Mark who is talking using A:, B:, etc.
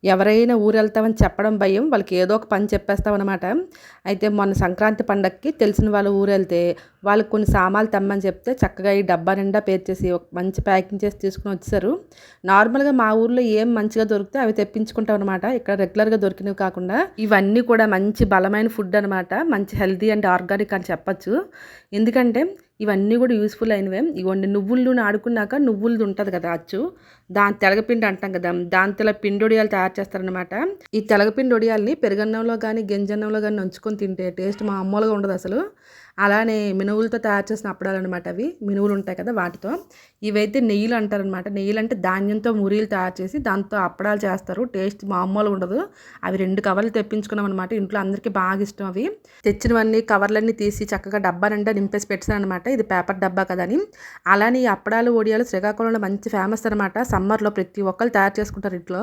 A: ఎవరైనా ఊరెళ్తామని చెప్పడం భయం. వాళ్ళకి ఏదో ఒక పని చెప్పేస్తామనమాట. అయితే మొన్న సంక్రాంతి పండగకి తెలిసిన వాళ్ళ ఊరెళ్తే, వాళ్ళకి కొన్ని సామాన్లు తెమ్మని చెప్తే చక్కగా ఈ డబ్బా నిండా పేర్చేసి ఒక మంచి ప్యాకింగ్ చేసి తీసుకొని వచ్చేసారు. నార్మల్‌గా మా ఊర్లో ఏం మంచిగా దొరికితే అవి తెప్పించుకుంటామనమాట. ఇక్కడ రెగ్యులర్‌గా దొరికినవి కాకుండా. ఇవన్నీ కూడా మంచి బలమైన ఫుడ్ అనమాట. మంచి హెల్తీ అండ్ ఆర్గానిక్ అని చెప్పొచ్చు. ఎందుకంటే ఇవన్నీ కూడా యూజ్‌ఫుల్ అయినవే. ఇగోండి నువ్వుల నూనె ఆడుకున్నాక నువ్వులది ఉంటది కదా అచ్చు. దాని తెలగపిండి అంటాం కదా! దాంతో ఇలా పిండొడియాలు తయారు చేస్తారనమాట. ఈ తెలగపిండి వడియాల్ని పెరుగన్నంలో గానీ, గంజన్నంలో గానీ నంచుకొని తింటే టేస్ట్ మామూలుగా ఉండదసలు. అలానే మినువులతో తయారు చేసిన అప్పడాలనమాట అవి. మినువులు ఉంటాయి కదా వాటితో. ఇవైతే నెయ్యిలు అంటారనమాట. నెయ్యిలంటే ధాన్యంతో మురీలు తయారు చేసి దాంతో అప్పడాలు చేస్తారు. టేస్ట్ మామూలుగా ఉండదు. అవి 2 కవర్లు తెప్పించుకున్నామనమాట. ఇంట్లో అందరికీ బాగా ఇష్టం అవి. తెచ్చినవన్నీ కవర్లన్నీ తీసి చక్కగా డబ్బా నిండా నింపేసి పెట్టేసాననమాట. ఇది పేపర్ డబ్బా కదని. అలానే ఈ అప్పడాలు, వడియాలు శ్రీకాకుళంలో మంచి ఫేమస్ అనమాట. సమ్మర్‌లో ప్రతి ఒక్కళ్ళు తయారు చేసుకుంటారు ఇంట్లో.